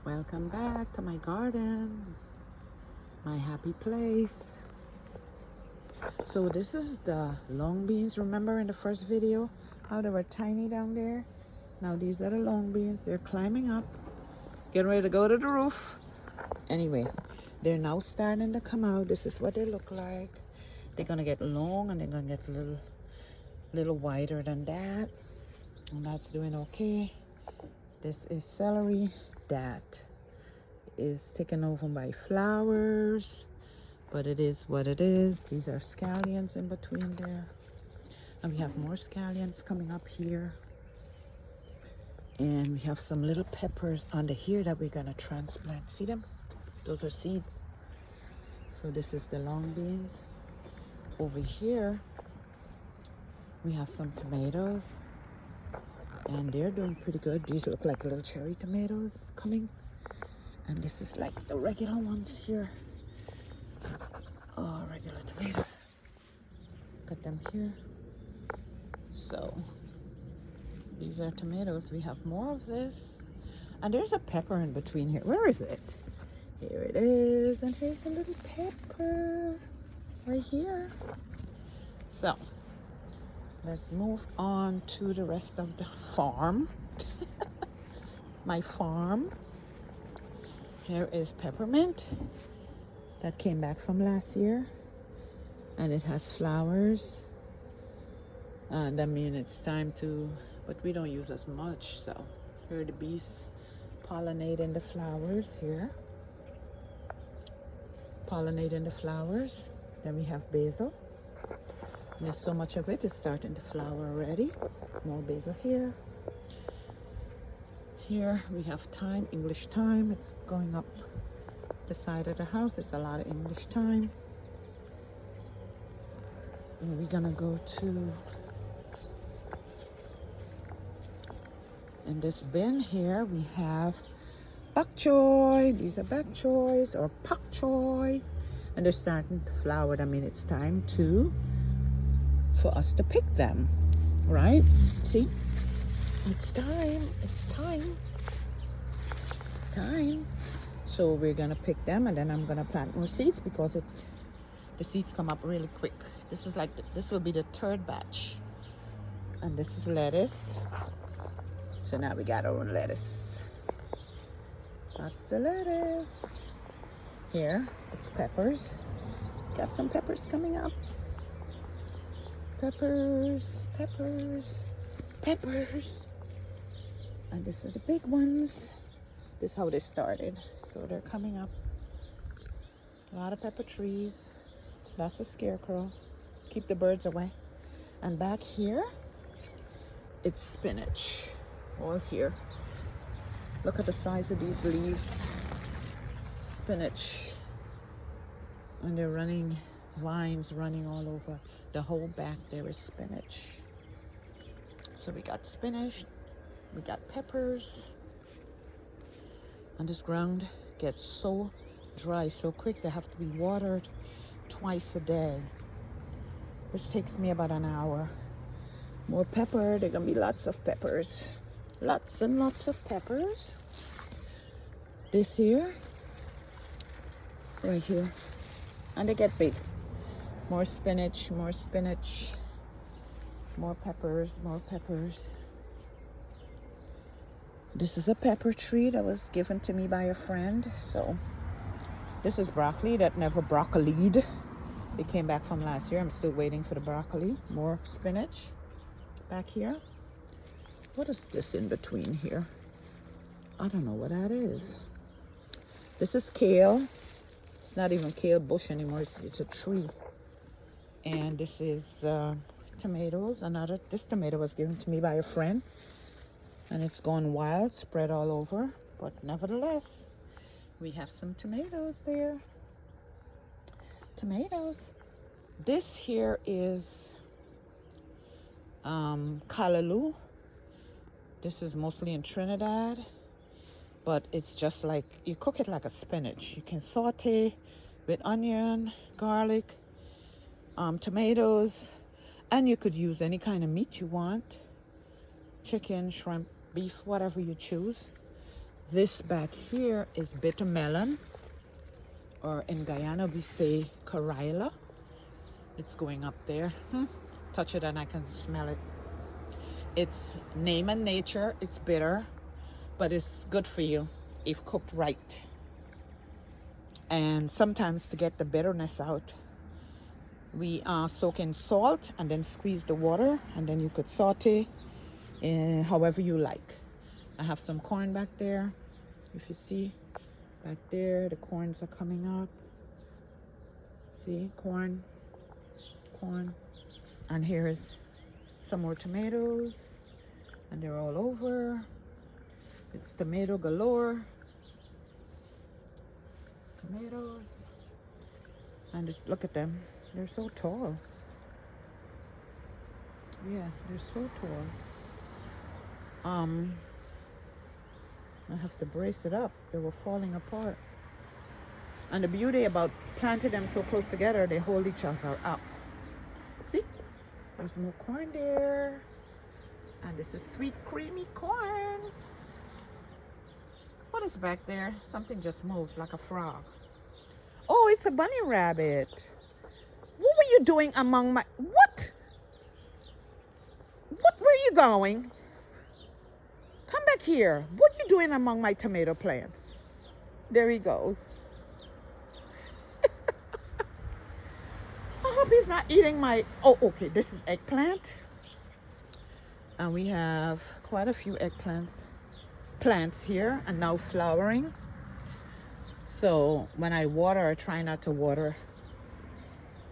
Welcome back to my garden, my happy place. So this is the long beans. Remember in the first video how they were tiny down there? Now these are the long beans. They're climbing up, getting ready to go to the roof. Anyway, they're now starting to come out. This is what they look like. They're gonna get long and they're gonna get a little wider than that. And that's doing okay. This is celery. That is taken over by flowers, but it is what it is. These are scallions in between there, and we have more scallions coming up here, and we have some little peppers under here that we're gonna transplant. See them? Those are seeds. So this is the long beans. Over here we have some tomatoes, and they're doing pretty good. These look like little cherry tomatoes coming. And this is like the regular ones here. Oh, regular tomatoes. Got them here. So these are tomatoes. We have more of this. And there's a pepper in between here. Where is it? Here it is. And here's a little pepper right here. So let's move on to the rest of the farm. My farm. Here is peppermint that came back from last year, and it has flowers, and I mean it's time to, but we don't use as much. So here are the bees pollinating the flowers here, pollinating the flowers. Then we have basil, and there's so much of it, it's starting to flower already. More basil here. Here we have thyme, English thyme. It's going up the side of the house. It's a lot of English thyme. And we're gonna go to, in this bin here we have bok choy. These are bok choys or pak choy, and they're starting to flower. I mean it's time for us to pick them, right? See? It's time. So we're gonna pick them, and then I'm gonna plant more seeds because the seeds come up really quick. This is like this will be the third batch, and this is lettuce. So now we got our own lettuce. Lots of lettuce. Here it's peppers. Got some peppers coming up. Peppers. And these are the big ones. This is how they started. So they're coming up. A lot of pepper trees. Lots of scarecrow. Keep the birds away. And back here, it's spinach. All here. Look at the size of these leaves. Spinach. And they're running, vines running all over. The whole back there is spinach. So we got spinach. We got peppers, and this ground gets so dry so quick they have to be watered twice a day, which takes me about an hour. More pepper. There are gonna be lots of peppers, lots and lots of peppers. This here, right here, and they get big. More spinach, more peppers. This is a pepper tree that was given to me by a friend. So this is broccoli that never broccolied. It came back from last year. I'm still waiting for the broccoli. More spinach back here. What is this in between here? I don't know what that is. This is kale. It's not even kale bush anymore. It's a tree. And this is tomatoes. This tomato was given to me by a friend. And it's gone wild, spread all over. But nevertheless, we have some tomatoes there. Tomatoes. This here is callaloo. This is mostly in Trinidad. But it's just like, you cook it like a spinach. You can saute with onion, garlic, tomatoes. And you could use any kind of meat you want. Chicken, shrimp, beef, whatever you choose. This back here is bitter melon, or in Guyana we say Caraila. It's going up there. Touch it and I can smell it. It's name and nature. It's bitter, but it's good for you if cooked right. And sometimes to get the bitterness out, we soak in salt and then squeeze the water, and then you could saute however you like. I have some corn back there. If you see back there, the corns are coming up. See, corn. And here is some more tomatoes, and they're all over. It's tomato galore. Tomatoes. And look at them. They're so tall. Yeah, they're so tall. I have to brace it up. They were falling apart. And the beauty about planting them so close together, they hold each other up. See? There's more corn there. And this is sweet, creamy corn. What is back there? Something just moved like a frog. Oh, it's a bunny rabbit. What were you doing among my... What? Where are you going? Come back here. What are you doing among my tomato plants? There he goes. I hope he's not eating my... Oh, okay. This is eggplant. And we have quite a few plants here, and now flowering. So when I water, I try not to water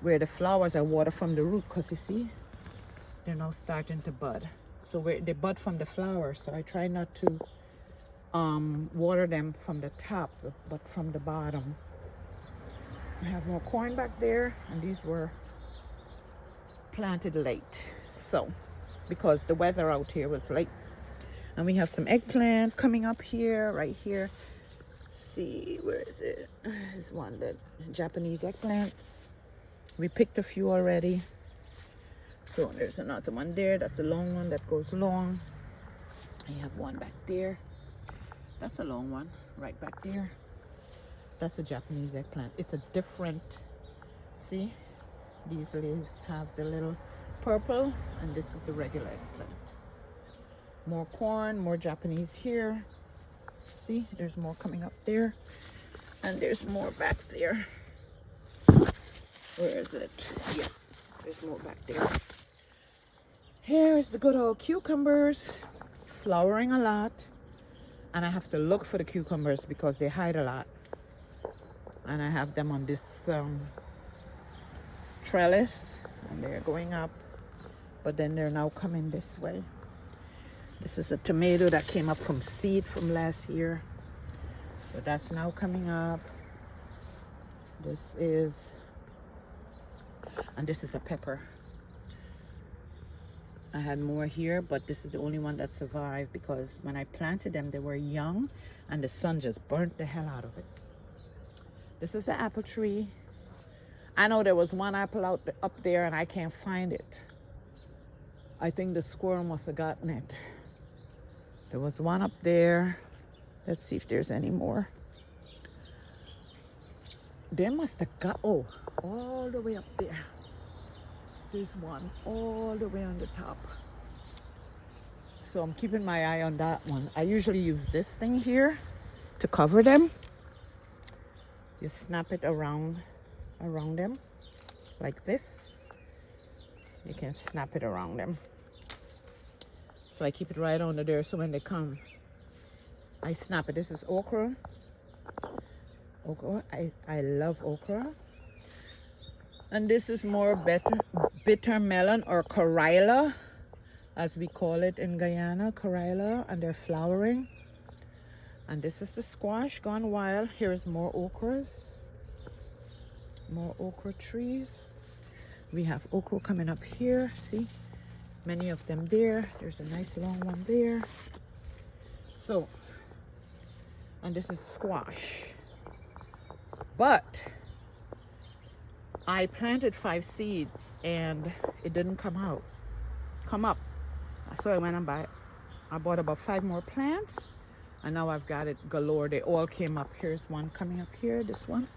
where the flowers. I water from the root, because you see, they're now starting to bud. So they bud from the flowers, so I try not to water them from the top, but from the bottom. I have more corn back there, and these were planted late, so because the weather out here was late. And we have some eggplant coming up here, right here. See, where is it? There's one, that Japanese eggplant. We picked a few already. So there's another one there. That's a long one that goes long. I have one back there. That's a long one right back there. That's a Japanese eggplant. It's a different, see, these leaves have the little purple, and this is the regular eggplant. More corn, more Japanese here. See, there's more coming up there, and there's more back there. Where is it? Yeah, there's more back there. Here is the good old cucumbers, flowering a lot, and I have to look for the cucumbers because they hide a lot. And I have them on this trellis, and they're going up, but then they're now coming this way. This is a tomato that came up from seed from last year, so that's now coming up. This is a pepper. I had more here, but this is the only one that survived because when I planted them, they were young, and the sun just burnt the hell out of it. This is an apple tree. I know there was one apple up there, and I can't find it. I think the squirrel must have gotten it. There was one up there. Let's see if there's any more. They must have got, oh, all the way up there. There's one all the way on the top. So I'm keeping my eye on that one. I usually use this thing here to cover them. You snap it around them like this. You can snap it around them. So I keep it right under there, so when they come, I snap it. This is okra. Okra, I love okra. And this is more bitter melon, or Caraila, as we call it in Guyana, Caraila, and they're flowering. And this is the squash gone wild. Here's more okras, more okra trees. We have okra coming up here, see? Many of them there. There's a nice long one there. So, and this is squash. But I planted 5 seeds and it didn't come up. So I went and I bought about 5 more plants, And now I've got it galore. They all came up. Here's one coming up here. This one.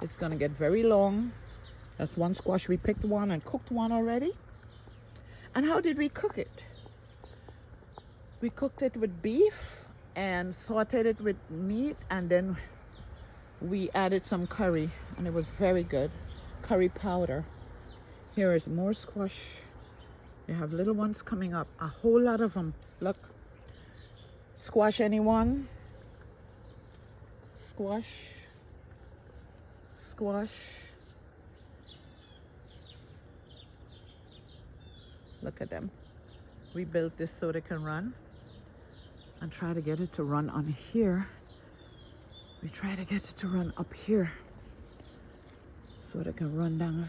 It's gonna get very long. That's one squash. We picked one and cooked one already. And how did we cook it? We cooked it with beef and sauteed it with meat, and then we added some curry, and it was very good. Curry powder. Here is more squash. They have little ones coming up. A whole lot of them. Look. Squash, anyone? Squash. Squash. Look at them. We built this so they can run. And try to get it to run on here. We try to get it to run up here. So they can run down.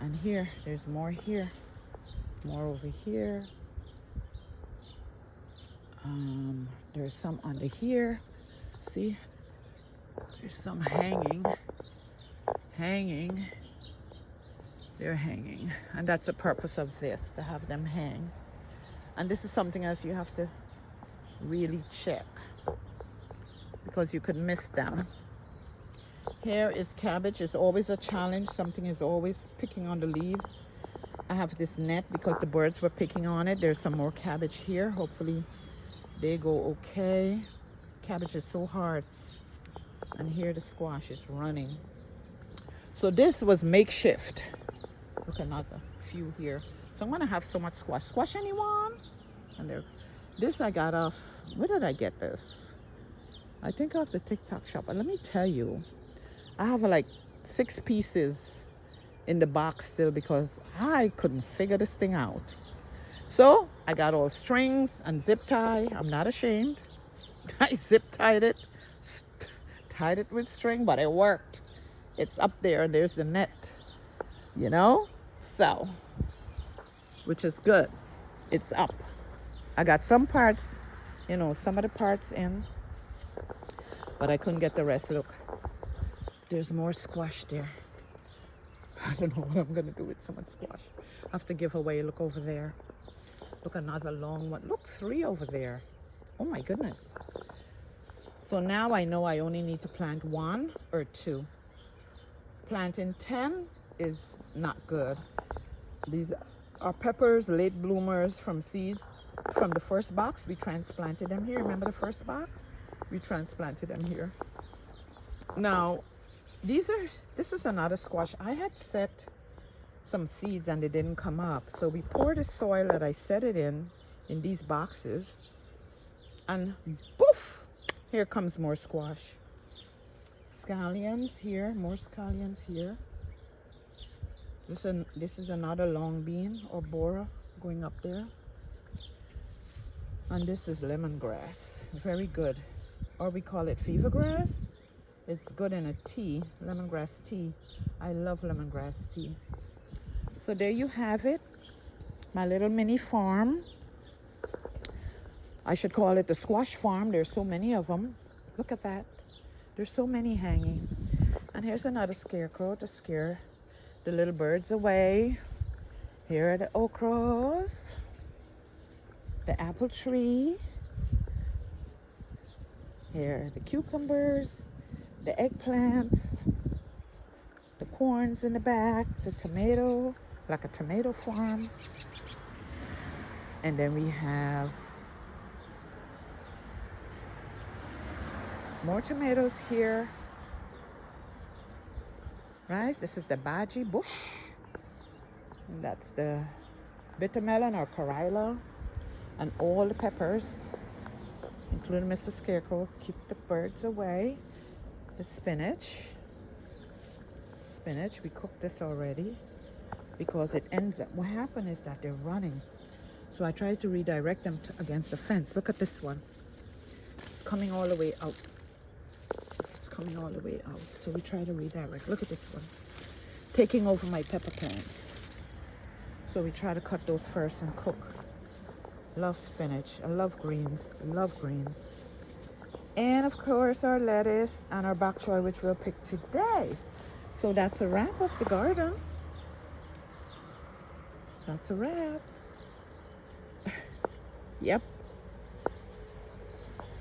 And here, there's more here. More over here. There's some under here. See? There's some hanging. Hanging. They're hanging. And that's the purpose of this, to have them hang. And this is something else you have to really check, because you could miss them. Here is cabbage. It's always a challenge. Something is always picking on the leaves. I have this net because the birds were picking on it. There's some more cabbage here. Hopefully they go okay. Cabbage is so hard. And here the squash is running. So this was makeshift. Look, another few here. So I'm gonna have so much squash. Squash, anyone? And there. This I got off. Where did I get this? I think off the TikTok shop. And let me tell you, I have like 6 pieces in the box still because I couldn't figure this thing out. So I got all strings and zip tie. I'm not ashamed. I zip tied it, tied it with string, but it worked. It's up there and there's the net, you know? So, which is good. It's up. I got some parts, you know, some of the parts in, but I couldn't get the rest. Look, there's more squash there. I don't know what I'm gonna do with so much squash. I have to give away. Look over there. Look, another long one. Look, 3 over there. Oh my goodness. So now I know I only need to plant 1 or 2. Planting 10 is not good. These are peppers, late bloomers from seeds. From the first box, we transplanted them here. Remember the first box? We transplanted them here. Now, this is another squash. I had set some seeds and they didn't come up. So we poured the soil that I set it in these boxes. And poof, here comes more squash. Scallions here, more scallions here. This is another long bean or bora going up there. And this is lemongrass, very good. Or we call it fever grass. It's good in a tea, lemongrass tea. I love lemongrass tea. So there you have it, my little mini farm. I should call it the squash farm. There's so many of them. Look at that. There's so many hanging. And here's another scarecrow to scare the little birds away. Here are the okras, the apple tree. Here are the cucumbers, the eggplants, the corns in the back, the tomato, like a tomato farm. And then we have more tomatoes here. Right, this is the baji bush. And that's the bitter melon or carilla. And all the peppers, including Mr. Scarecrow, keep the birds away. The spinach. We cooked this already because it ends up, what happened is that they're running. So I tried to redirect them against the fence. Look at this one. It's coming all the way out. It's coming all the way out. So we try to redirect. Look at this one. Taking over my pepper plants. So we try to cut those first and cook. Love spinach. I love greens. Love greens. And of course our lettuce and our bok choy, which we'll pick today. So that's a wrap of the garden. That's a wrap. Yep.